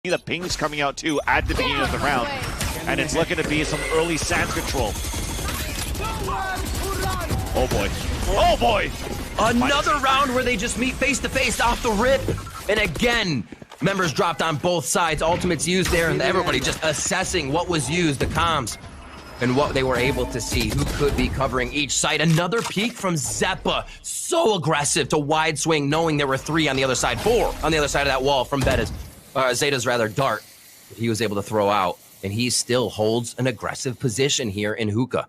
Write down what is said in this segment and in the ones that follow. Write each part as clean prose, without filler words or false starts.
The pings coming out too at the beginning of the round, and it's looking to be some early SANS control. Oh boy. Oh boy! Another round where they just meet face to face off the rip. And again, members dropped on both sides. Ultimates used there, and everybody just assessing what was used, the comms, and what they were able to see, who could be covering each site. Another peek from Zeppa, so aggressive to wide swing, knowing there were 3 on the other side, 4 on the other side of that wall from Zeta's dart that he was able to throw out, and he still holds an aggressive position here in Hookah.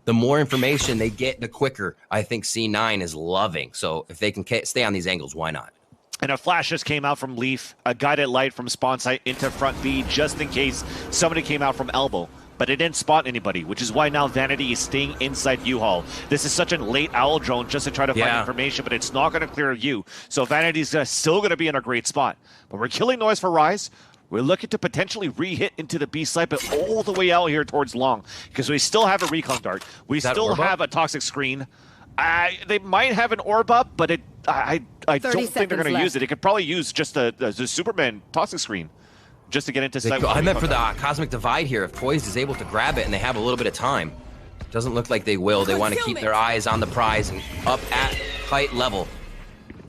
The more information they get, the quicker I think C9 is loving. So if they can stay on these angles, why not? And a flash just came out from Leaf, a guided light from spawn site into front B, just in case somebody came out from elbow. But it didn't spot anybody, which is why now Vanity is staying inside U-Haul. This is such a late owl drone just to try to find information, but it's not going to clear you. So Vanity's still going to be in a great spot. But we're killing noise for Rise. We're looking to potentially re-hit into the B site, but all the way out here towards long, because we still have a recon dart. We still have a toxic screen. They might have an orb up, but I don't think they're going to use it. They could probably use just the Superman toxic screen just to get into site. I meant for the Cosmic Divide here. If Poised is able to grab it and they have a little bit of time. Doesn't look like they will. They want to keep their eyes on the prize and up at height level,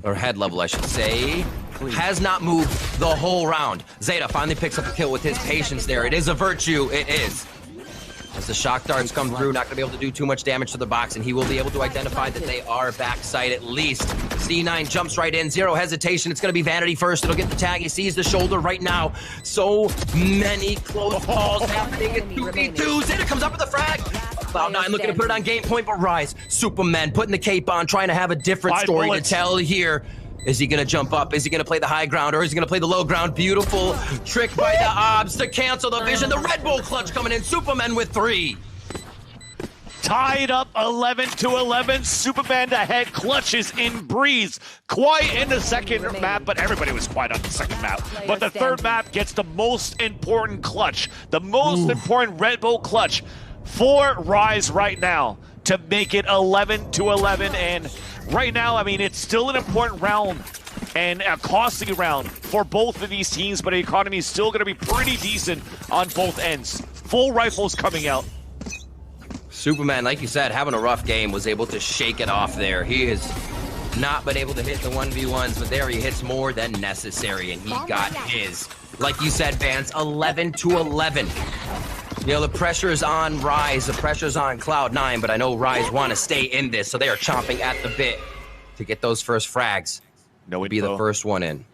or head level, I should say. Has not moved the whole round. Zeta finally picks up a kill with his patience there. It is a virtue. It is. As the shock darts come through, not going to be able to do too much damage to the box, and he will be able to identify that they are backside at least. C9 jumps right in, zero hesitation. It's going to be Vanity first. It'll get the tag. He sees the shoulder right now. So many close calls happening at 2v2. Zeta comes up with a frag. Cloud9 looking to put it on game point, but Rise, Superman putting the cape on, trying to have a different story to tell here. Is he going to jump up? Is he going to play the high ground, or is he going to play the low ground? Beautiful trick by the Obs to cancel the vision. The Red Bull clutch coming in. Superman with 3. Tied up 11-11. Superman ahead, clutches in Breeze. Quiet in the second map, but everybody was quiet on the second map. But the third map gets the most important clutch, the most important Red Bull clutch for Rise right now to make it 11-11. And right now, I mean, it's still an important round and a costly round for both of these teams, but the economy is still going to be pretty decent on both ends. Full rifles coming out. Superman, like you said, having a rough game, was able to shake it off there. He has not been able to hit the 1v1s, but there he hits more than necessary, and he got his. Like you said, Vance, 11-11. You know, the pressure's on Rise, the pressure's on Cloud9, but I know Rise want to stay in this, so they are chomping at the bit to get those first frags. No info. Be the first one in.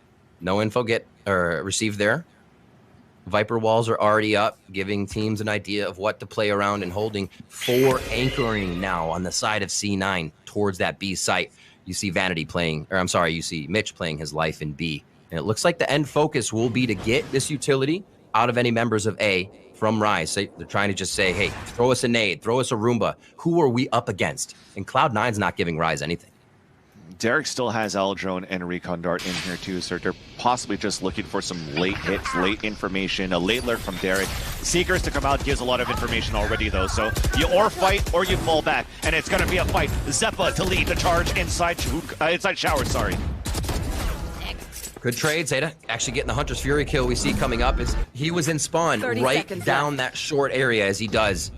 No info received there. Viper walls are already up, giving teams an idea of what to play around and holding 4 anchoring now on the side of C9 towards that B site. You see Vanity playing, or I'm sorry, you see Mitch playing his life in B. And it looks like the end focus will be to get this utility out of any members of A from Rise. So they're trying to just say, hey, throw us a nade, throw us a Roomba. Who are we up against? And Cloud9's not giving Rise anything. Derek still has Aldrone and Recon Dart in here too, so they're possibly just looking for some late hits, late information, a late alert from Derek. Seekers to come out gives a lot of information already though, so you or fight or you fall back, and it's going to be a fight. Zeppa to lead the charge inside Shower, sorry. Good trade, Zeta. Actually getting the Hunter's Fury kill we see coming up is he was in spawn right down that short area as he does.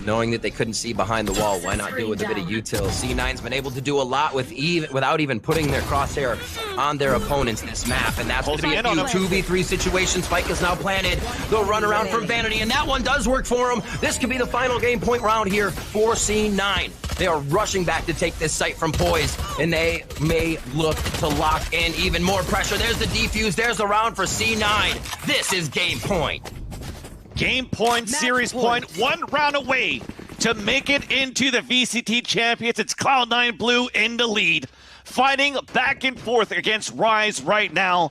Knowing that they couldn't see behind the wall, why not do it with a bit of util? C9's been able to do a lot with without even putting their crosshair on their opponents this map, and that's going to be a 2v3 situation. Spike is now planted. The run around from Vanity, and that one does work for him. This could be the final game point round here for C9. They are rushing back to take this site from Poise, and they may look to lock in even more pressure. There's the defuse. There's the round for C9. This is game point. Game point, series point, 1 round away to make it into the VCT champions. It's Cloud9 Blue in the lead, fighting back and forth against Rise right now.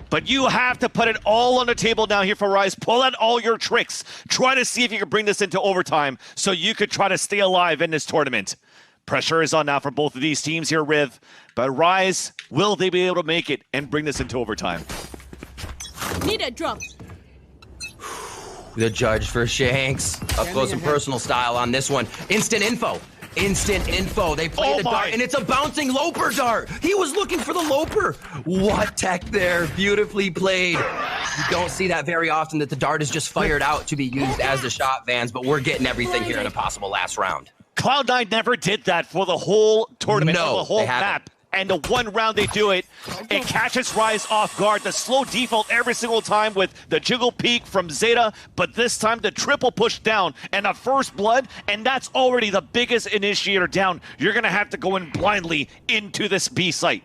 But you have to put it all on the table now here for Rise. Pull out all your tricks. Try to see if you can bring this into overtime so you could try to stay alive in this tournament. Pressure is on now for both of these teams here, Riv. But Rise, will they be able to make it and bring this into overtime? Need a drop. The judge for Shanks. Up close and personal style on this one. Instant info. Instant info. They play the my. dart, and it's a bouncing Loper dart. He was looking for the Loper. What tech there? Beautifully played. You don't see that very often, that the dart is just fired out to be used as the shot, Vans, but we're getting everything here in a possible last round. Cloud9 never did that for the whole tournament, No, for the whole they haven't. map. And the one round they do it, it catches Rise off guard. The slow default every single time with the jiggle peak from Zeta, but this time the triple push down and a first blood, and that's already the biggest initiator down. You're going to have to go in blindly into this B site.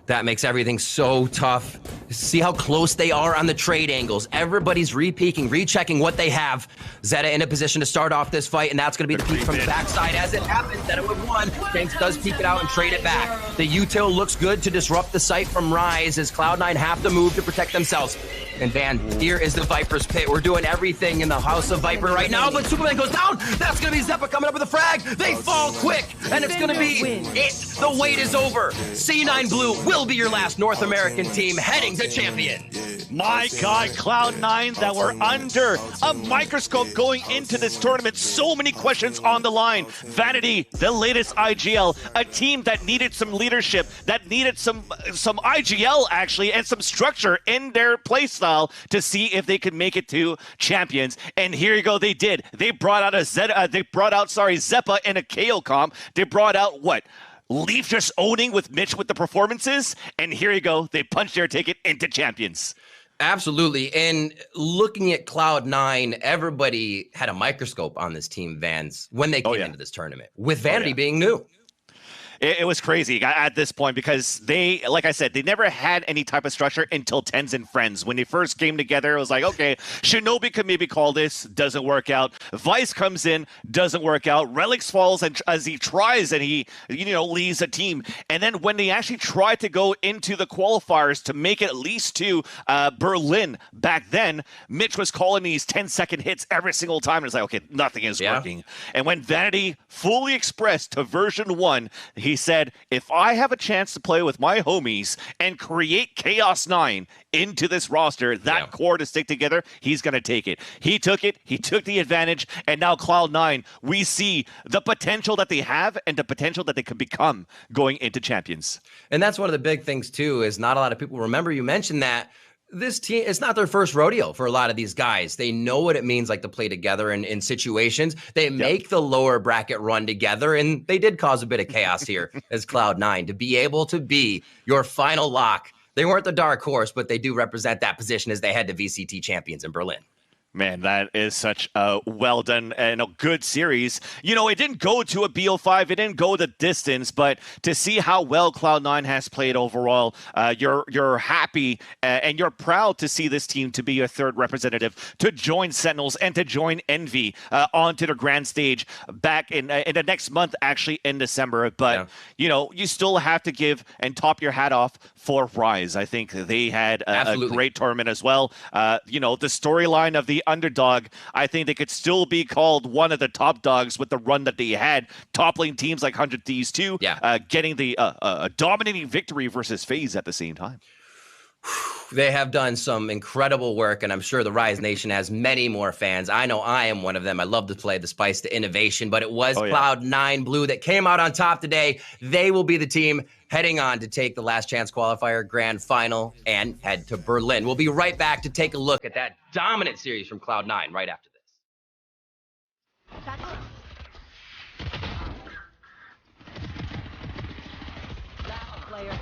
That makes everything so tough. See how close they are on the trade angles. Everybody's re-peeking, rechecking what they have. Zeta in a position to start off this fight, and that's going to be the peek from the backside. As it happens, Zeta with one. Shanks does peek it out and trade it back. The util looks good to disrupt the site from Rise, as Cloud9 have to move to protect themselves. And Van, here is the Viper's pit. We're doing everything in the House of Viper right now, but Superman goes down. That's going to be Zeppa coming up with a frag. They fall quick, and it's going to be it. The wait is over. C9 Blue will be your last North American team heading to champion. My God, Cloud9 that were under a microscope going into this tournament. So many questions on the line. Vanity, the latest IGL, a team that needed some leadership, that needed some IGL actually, and some structure in their playstyle to see if they could make it to champions. And here you go, they did. They brought out Zeppa and a KO comp. They brought out what? Leaf just owning with Mitch with the performances, and here you go. They punched their ticket into champions. Absolutely. And looking at Cloud9, everybody had a microscope on this team, Vans, when they came into this tournament, with Vanity being new. It was crazy at this point because they, like I said, they never had any type of structure until Tens and Friends. When they first came together, it was like, okay, Shinobi could maybe call this, doesn't work out. Vice comes in, doesn't work out. Relics falls and as he tries and he, leaves a team. And then when they actually tried to go into the qualifiers to make it at least to Berlin back then, Mitch was calling these 10-second hits every single time. And it's like, okay, nothing is working. And when Vanity fully expressed to version 1, he said, if I have a chance to play with my homies and create Chaos 9 into this roster, that core to stick together, he's going to take it. He took it. He took the advantage. And now Cloud9, we see the potential that they have and the potential that they could become going into champions. And that's one of the big things, too, is not a lot of people remember you mentioned that. This team, it's not their first rodeo for a lot of these guys. They know what it means like to play together in situations. They make the lower bracket run together, and they did cause a bit of chaos here as Cloud9 to be able to be your final lock. They weren't the dark horse, but they do represent that position as they head to VCT champions in Berlin. Man, that is such a well done and a good series. It didn't go to a BO5, it didn't go the distance, but to see how well Cloud9 has played overall, you're happy and you're proud to see this team to be your third representative to join Sentinels and to join Envy onto the grand stage back in the next month, actually in December. But you still have to give and top your hat off for Rise. I think they had a great tournament as well. The storyline of the underdog, I think they could still be called one of the top dogs with the run that they had, toppling teams like 100 Thieves too, getting the dominating victory versus FaZe at the same time. They have done some incredible work, and I'm sure the Rise Nation has many more fans. I know I am one of them. I love to play the Spice to Innovation, but it was Cloud9 Blue that came out on top today. They will be the team heading on to take the Last Chance Qualifier Grand Final and head to Berlin. We'll be right back to take a look at that dominant series from Cloud9 right after this. Last player.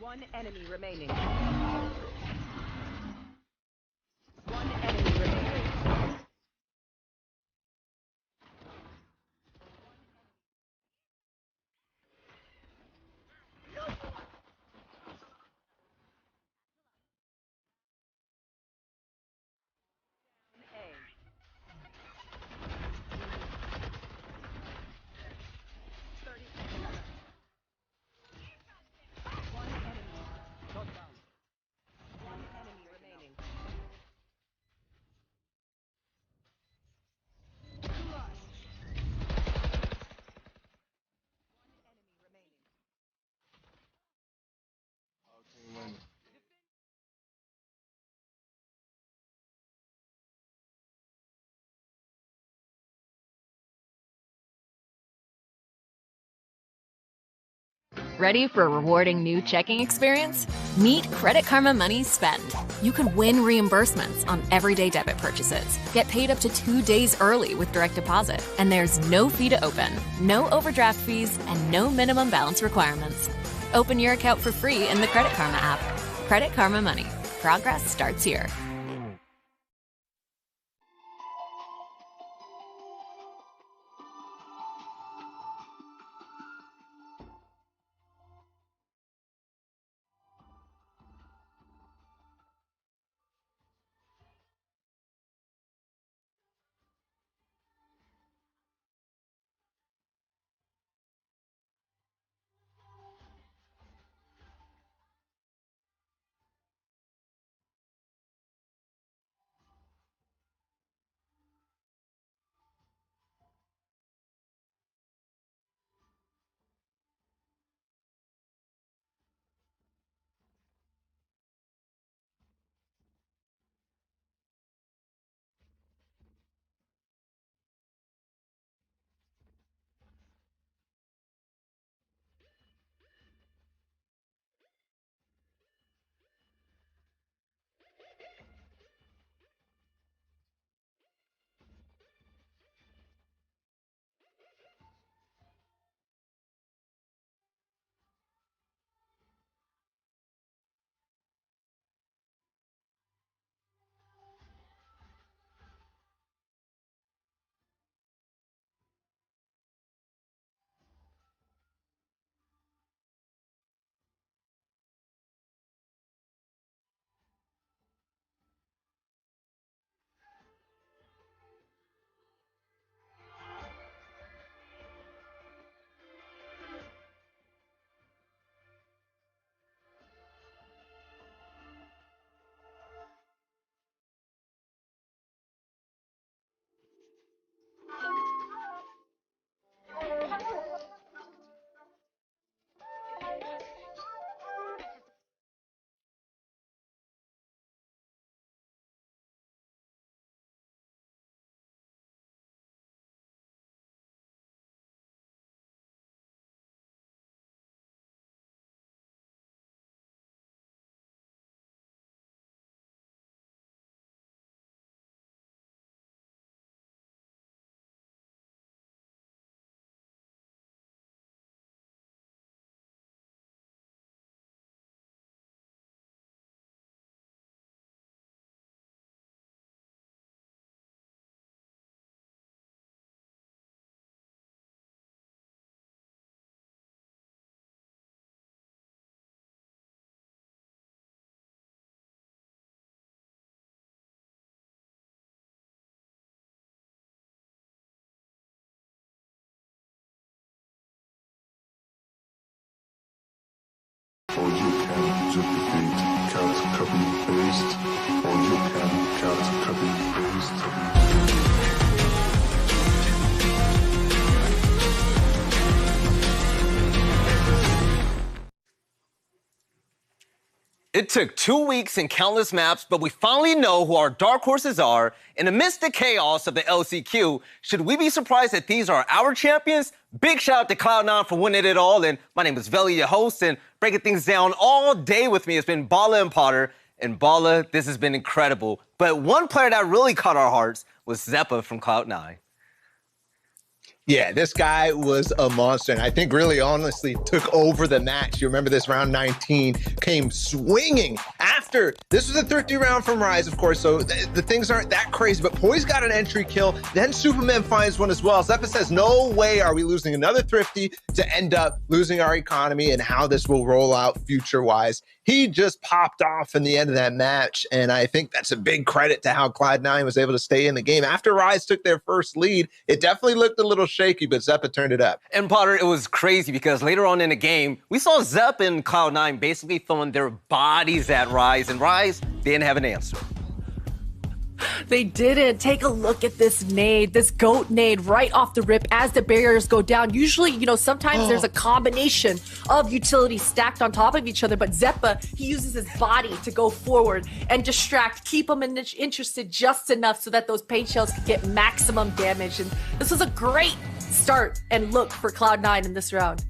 One enemy remaining. One enemy remaining. Ready for a rewarding new checking experience? Meet Credit Karma Money Spend. You can win reimbursements on everyday debit purchases. Get paid up to 2 days early with direct deposit. And there's no fee to open, no overdraft fees, and no minimum balance requirements. Open your account for free in the Credit Karma app. Credit Karma Money. Progress starts here. Or you can duplicate, cut, copy, paste. Or you can cut, copy, paste. It took 2 weeks and countless maps, but we finally know who our dark horses are. And amidst the chaos of the LCQ, should we be surprised that these are our champions? Big shout out to Cloud9 for winning it all. And my name is Veli, your host, and breaking things down all day with me has been Bala and Potter. And Bala, this has been incredible. But one player that really caught our hearts was Zeppa from Cloud9. Yeah, this guy was a monster, and I think really honestly took over the match. You remember this round 19 came swinging after. This was a thrifty round from Rise, of course, so the things aren't that crazy, but Poise got an entry kill. Then Superman finds one as well. Zeppa says, no way are we losing another thrifty to end up losing our economy and how this will roll out future-wise. He just popped off in the end of that match, and I think that's a big credit to how Cloud9 was able to stay in the game. After Rise took their first lead, it definitely looked a little shaky, but Zeppa turned it up. And Potter, it was crazy because later on in the game, we saw Zeppa and Cloud9 basically throwing their bodies at Rise, and Rise didn't have an answer. They didn't. Take a look at this nade, this goat nade right off the rip as the barriers go down. Usually, sometimes there's a combination of utilities stacked on top of each other, but Zeppa, he uses his body to go forward and distract, keep them interested just enough so that those paint shells can get maximum damage. And this was a great start and look for Cloud9 in this round.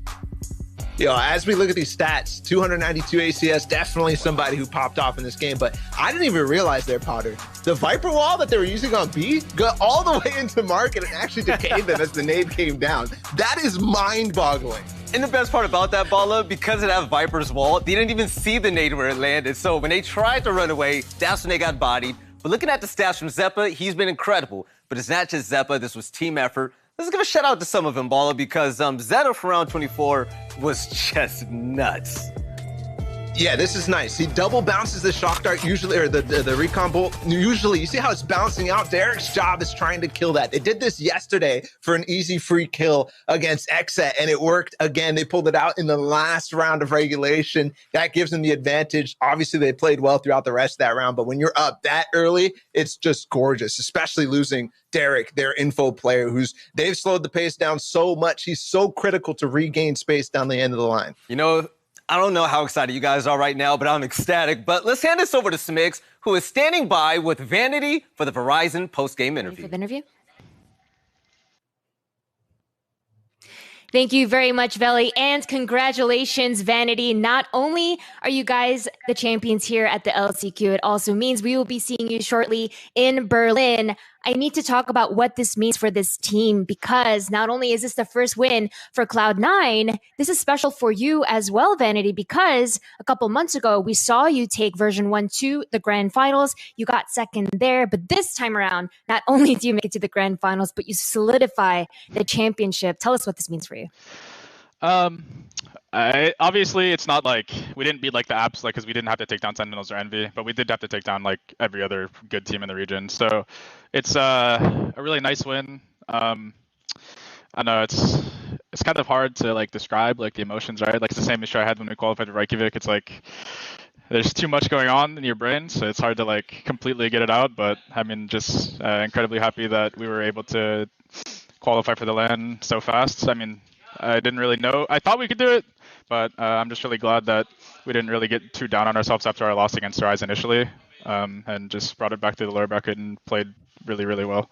As we look at these stats, 292 ACS, definitely somebody who popped off in this game. But I didn't even realize there, Potter. The Viper wall that they were using on B got all the way into market and actually decayed them as the nade came down. That is mind-boggling. And the best part about that, Bala, because of that Viper's wall, they didn't even see the nade where it landed. So when they tried to run away, that's when they got bodied. But looking at the stats from Zeppa, he's been incredible. But it's not just Zeppa, this was team effort. Let's give a shout out to some of them, Bala, because Zeta for round 24 was just nuts. Yeah, this is nice. He double bounces the shock dart usually, or the recon bolt. Usually, you see how it's bouncing out? Derek's job is trying to kill that. They did this yesterday for an easy free kill against Exet, and it worked again. They pulled it out in the last round of regulation. That gives them the advantage. Obviously, they played well throughout the rest of that round, but when you're up that early, it's just gorgeous, especially losing Derek, their info player, they've slowed the pace down so much. He's so critical to regain space down the end of the line. I don't know how excited you guys are right now, but I'm ecstatic. But let's hand this over to Smigs, who is standing by with Vanity for the Verizon post-game interview. Thank you very much, Veli, and congratulations, Vanity. Not only are you guys the champions here at the LCQ, it also means we will be seeing you shortly in Berlin. I need to talk about what this means for this team, because not only is this the first win for Cloud9, this is special for you as well, Vanity, because a couple months ago, we saw you take version 1 to the grand finals. You got second there, but this time around, not only do you make it to the grand finals, but you solidify the championship. Tell us what this means for you. Obviously, it's not like we didn't beat like the apps, like because we didn't have to take down Sentinels or Envy, but we did have to take down like every other good team in the region. So it's a really nice win. I know it's kind of hard to like describe like the emotions, right? Like it's the same issue I had when we qualified for Reykjavik. It's like there's too much going on in your brain, so it's hard to like completely get it out. But I mean, just incredibly happy that we were able to qualify for the LAN so fast. I mean, I didn't really know. I thought we could do it, but I'm just really glad that we didn't really get too down on ourselves after our loss against Rise initially, and just brought it back to the lower bracket and played really, really well.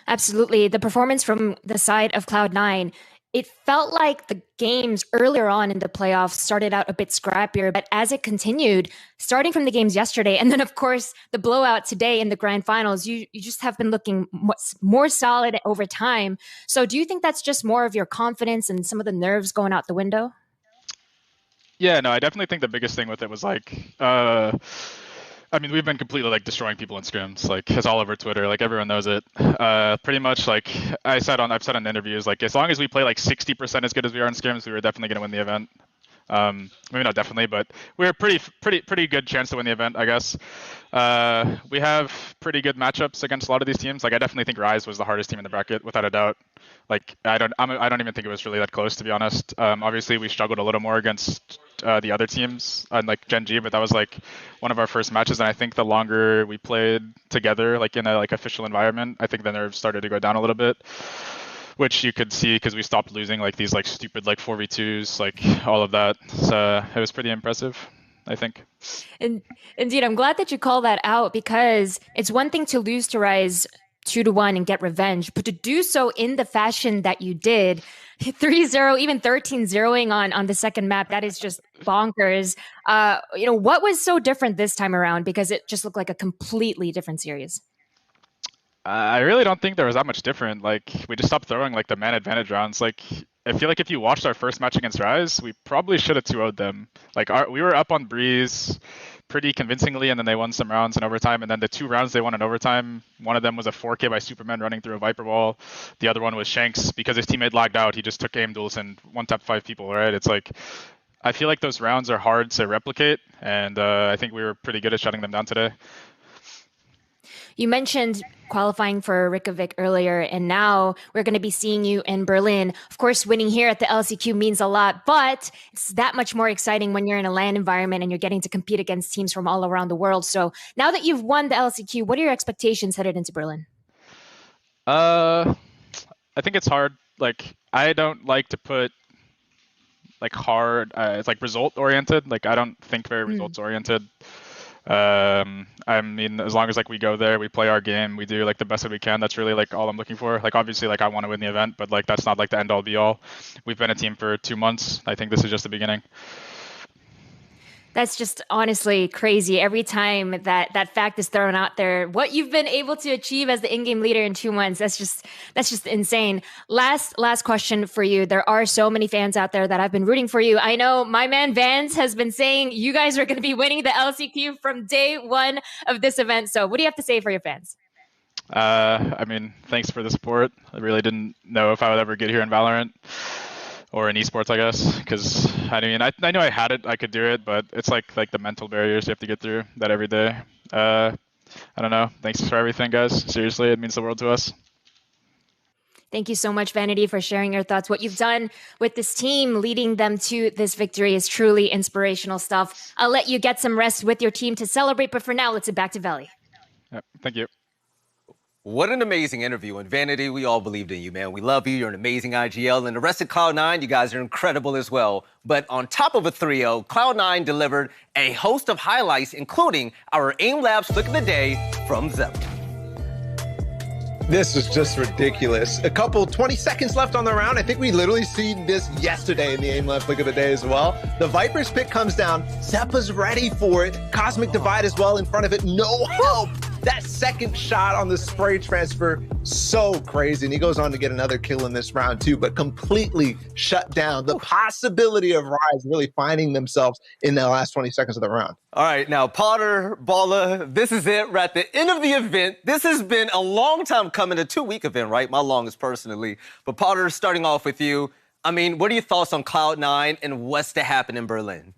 Absolutely. The performance from the side of Cloud9, it felt like the games earlier on in the playoffs started out a bit scrappier, but as it continued, starting from the games yesterday, and then of course the blowout today in the grand finals, you just have been looking more solid over time. So do you think that's just more of your confidence and some of the nerves going out the window? Yeah, no, I definitely think the biggest thing with it was like, I mean, we've been completely like destroying people in scrims. Like it's all over Twitter. Like everyone knows it. Pretty much like I've said on interviews, like as long as we play like 60% as good as we are in scrims, we were definitely going to win the event. Maybe not definitely, but we're pretty good chance to win the event, I guess. We have pretty good matchups against a lot of these teams. Like I definitely think Rise was the hardest team in the bracket, without a doubt. Like I don't even think it was really that close, to be honest. Obviously we struggled a little more against the other teams on like Gen G, but that was like one of our first matches, and I think the longer we played together, like in a like official environment, I think the nerves started to go down a little bit, which you could see because we stopped losing like these like stupid like 4v2s, like all of that. So it was pretty impressive, I think. And indeed, I'm glad that you call that out, because it's one thing to lose to Rise 2-1 and get revenge, but to do so in the fashion that you did, 3-0, even 13-0ing on the second map, that is just bonkers. What was so different this time around? Because it just looked like a completely different series. I really don't think there was that much different. Like we just stopped throwing like the man advantage rounds. Like I feel like if you watched our first match against Rise, we probably should have 2-0'd them. Like we were up on Breeze pretty convincingly, and then they won some rounds in overtime, and then the 2 rounds they won in overtime, one of them was a 4K by Superman running through a Viper wall. The other one was Shanks, because his teammate lagged out, he just took aim duels and one-tapped 5 people, right? It's like, I feel like those rounds are hard to replicate, and I think we were pretty good at shutting them down today. You mentioned qualifying for Reykjavik earlier, and now we're going to be seeing you in Berlin. Of course, winning here at the LCQ means a lot, but it's that much more exciting when you're in a LAN environment and you're getting to compete against teams from all around the world. So now that you've won the LCQ, what are your expectations headed into Berlin? I think it's hard. Like, I don't like to put like hard, it's like result oriented. Like I don't think very results oriented. I mean, as long as like we go there, we play our game, we do like the best that we can. That's really like all I'm looking for. Like obviously, like I want to win the event, but like that's not like the end all be all. We've been a team for 2 months. I think this is just the beginning. That's just honestly crazy. Every time that fact is thrown out there, what you've been able to achieve as the in-game leader in 2 months, that's just insane. Last question for you. There are so many fans out there that have been rooting for you. I know my man Vance has been saying you guys are going to be winning the LCQ from day one of this event. So what do you have to say for your fans? I mean, thanks for the support. I really didn't know if I would ever get here in Valorant. Or in esports, I guess, because I mean, I knew I had it, I could do it, but it's like the mental barriers you have to get through that every day. I don't know. Thanks for everything, guys. Seriously, it means the world to us. Thank you so much, Vanity, for sharing your thoughts. What you've done with this team, leading them to this victory, is truly inspirational stuff. I'll let you get some rest with your team to celebrate, but for now, let's get back to Veli. Yep, thank you. What an amazing interview. And Vanity, we all believed in you, man. We love you. You're an amazing IGL. And the rest of Cloud9, you guys are incredible as well. But on top of a 3-0, Cloud9 delivered a host of highlights, including our AIM Labs Flick of the Day from Zep. This is just ridiculous. A couple 20 seconds left on the round. I think we literally seen this yesterday in the AIM Lab Flick of the Day as well. The Viper's pick comes down. Zeppa's ready for it. Cosmic Divide as well in front of it. No help. That second shot on the spray transfer, so crazy. And he goes on to get another kill in this round too, but completely shut down the possibility of Rise really finding themselves in the last 20 seconds of the round. All right, now Potter, Balla, this is it. We're at the end of the event. This has been a long time coming, a 2-week event, right? My longest personally. But Potter, starting off with you, I mean, what are your thoughts on Cloud9 and what's to happen in Berlin?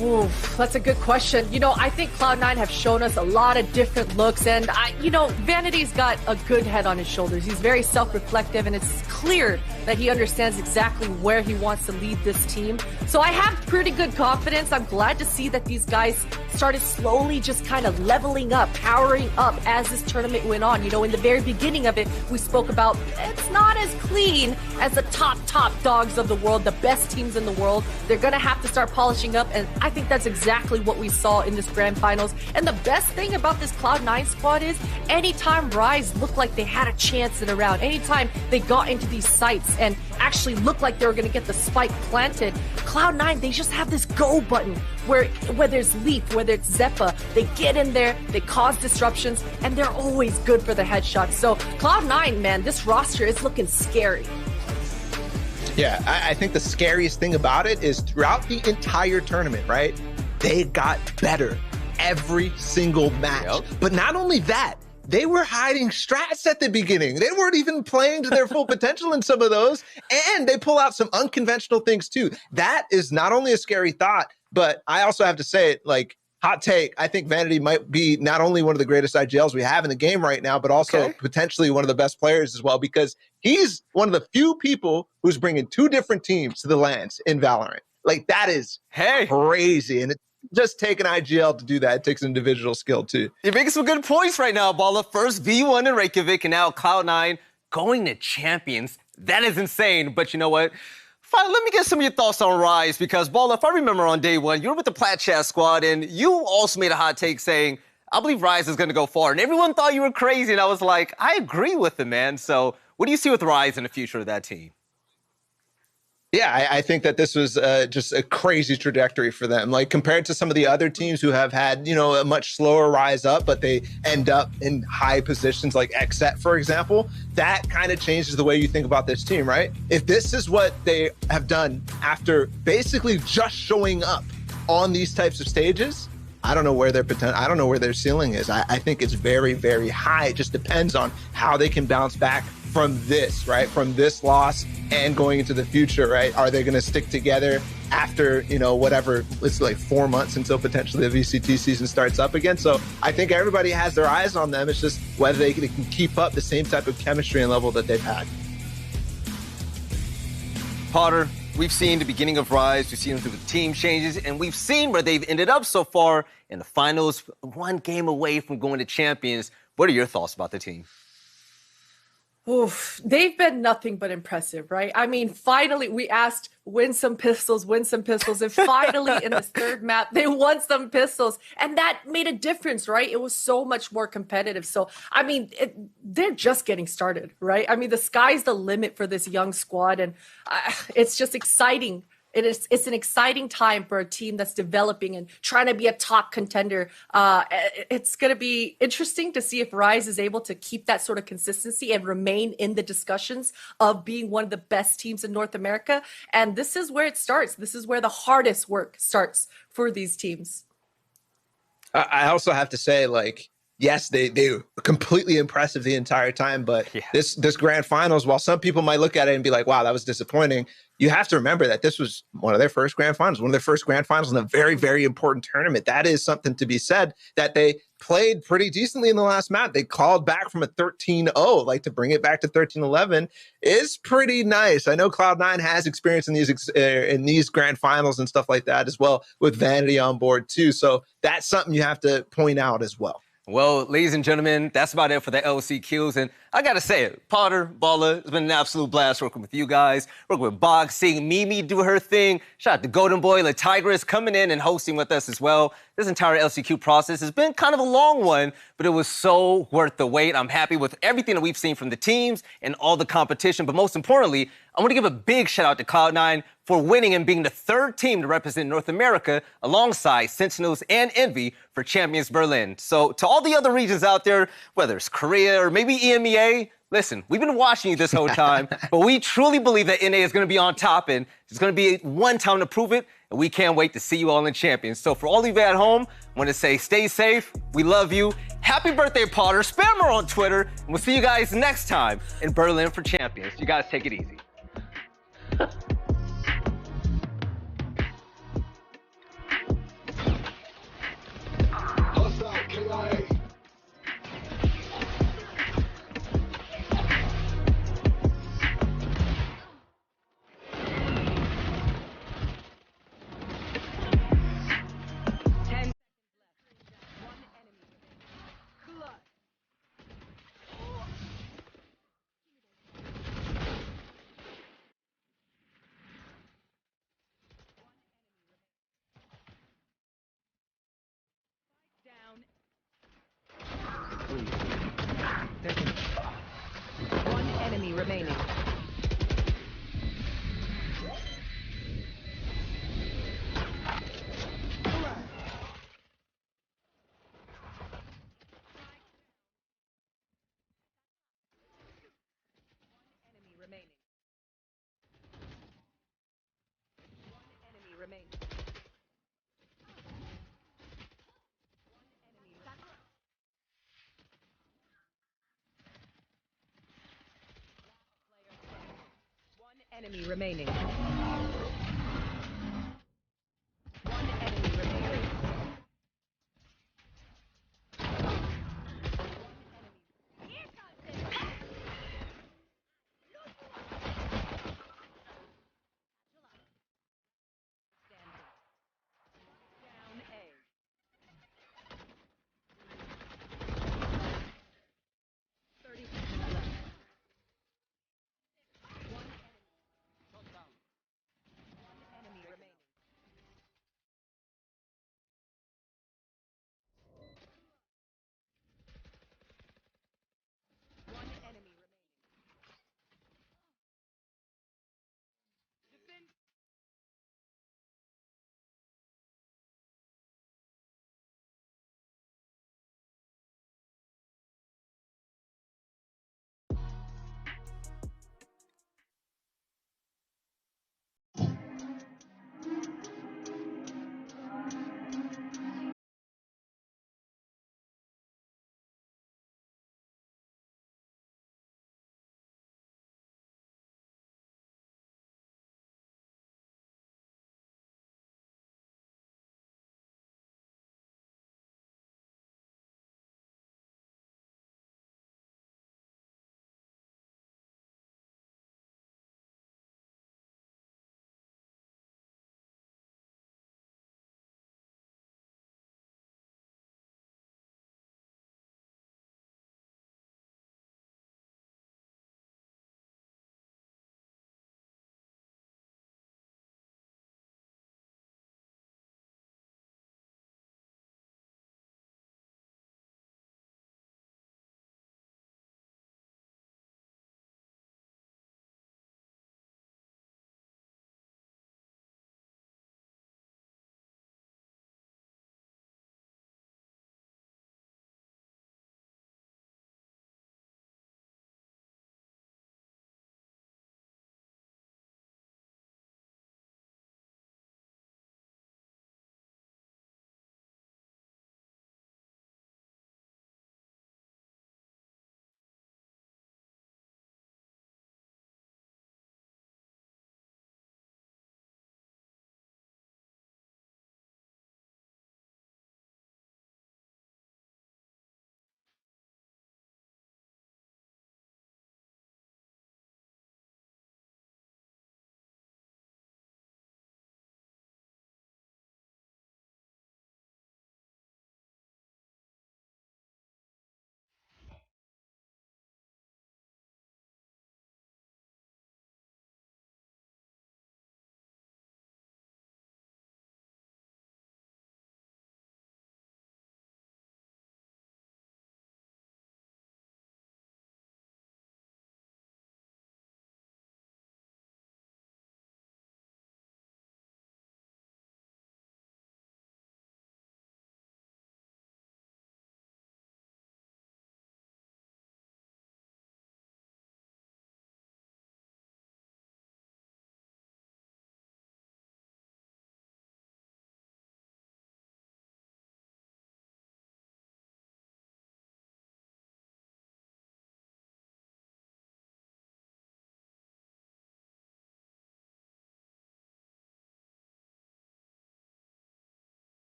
Ooh, that's a good question. You know, I think Cloud9 have shown us a lot of different looks, and Vanity's got a good head on his shoulders. He's very self-reflective, and it's clear that he understands exactly where he wants to lead this team. So I have pretty good confidence. I'm glad to see that these guys started slowly just kind of leveling up, powering up as this tournament went on. You know, in the very beginning of it, we spoke about it's not as clean as the top dogs of the world, the best teams in the world. They're going to have to start polishing up, and I think that's exactly what we saw in this grand finals. And the best thing about this Cloud9 squad is anytime Rise looked like they had a chance in a round, anytime they got into these sites and actually looked like they were going to get the spike planted, Cloud9, they just have this go button where whether it's Leaf, whether it's Zeppa, they get in there, they cause disruptions, and they're always good for the headshots. So Cloud9, man, this roster is looking scary. Yeah, I think the scariest thing about it is throughout the entire tournament, right? They got better every single match. Yep. But not only that, they were hiding strats at the beginning. They weren't even playing to their full potential in some of those. And they pull out some unconventional things too. That is not only a scary thought, but I also have to say it, like, hot take, I think Vanity might be not only one of the greatest IGLs we have in the game right now, but also potentially one of the best players as well, because he's one of the few people who's bringing 2 different teams to the lands in Valorant. Like, that is crazy. And it's just take an IGL to do that. It takes an individual skill too. You're making some good points right now, Balla. First V1 in Reykjavik, and now Cloud9 going to champions. That is insane. But you know what? Fine, let me get some of your thoughts on Rise, because, Balla, if I remember on day one, you were with the Plat Chat squad, and you also made a hot take saying, I believe Rise is going to go far. And everyone thought you were crazy, and I was like, I agree with him, man. So what do you see with Rise in the future of that team? Yeah, I think that this was just a crazy trajectory for them. Like, compared to some of the other teams who have had, a much slower rise up, but they end up in high positions like XSET, for example, that kind of changes the way you think about this team, right? If this is what they have done after basically just showing up on these types of stages, I don't know where their potential, I don't know where their ceiling is. I think it's very, very high. It just depends on how they can bounce back from this, right? From this loss and going into the future, right? Are they going to stick together after, whatever, it's like 4 months until potentially the VCT season starts up again? So I think everybody has their eyes on them. It's just whether they can keep up the same type of chemistry and level that they've had. Potter, we've seen the beginning of Rise, we've seen them through the team changes, and we've seen where they've ended up so far in the finals, 1 game away from going to champions. What are your thoughts about the team? Oof, they've been nothing but impressive, right? I mean, finally, we asked, win some pistols, and finally in this third map, they won some pistols, and that made a difference, right? It was so much more competitive. So, I mean, they're just getting started, right? I mean, the sky's the limit for this young squad, and it's just exciting. It's an exciting time for a team that's developing and trying to be a top contender. It's going to be interesting to see if Rise is able to keep that sort of consistency and remain in the discussions of being one of the best teams in North America. And this is where it starts. This is where the hardest work starts for these teams. I also have to say, like, yes, they were completely impressive the entire time, but this grand finals, while some people might look at it and be like, wow, that was disappointing, you have to remember that this was one of their first grand finals, one of their first grand finals in a very, very important tournament. That is something to be said, that they played pretty decently in the last map. They called back from a 13-0, like to bring it back to 13-11 is pretty nice. I know Cloud9 has experience in these grand finals and stuff like that as well, with Vanity on board too. So that's something you have to point out as well. Well, ladies and gentlemen, that's about it for the LCQs. And I got to say it, Potter, Balla, it's been an absolute blast working with you guys, working with Bog, seeing Mimi do her thing. Shout out to Golden Boy, La Tigress coming in and hosting with us as well. This entire LCQ process has been kind of a long one, but it was so worth the wait. I'm happy with everything that we've seen from the teams and all the competition. But most importantly, I want to give a big shout out to Cloud9 for winning and being the third team to represent North America alongside Sentinels and Envy for Champions Berlin. So to all the other regions out there, whether it's Korea or maybe EMEA, listen, we've been watching you this whole time, but we truly believe that NA is going to be on top, and it's going to be one time to prove it, and we can't wait to see you all in Champions. So for all of you at home, I want to say stay safe. We love you. Happy birthday, Potter. Spam her on Twitter, and we'll see you guys next time in Berlin for Champions. You guys take it easy. One enemy remaining. Enemy remaining.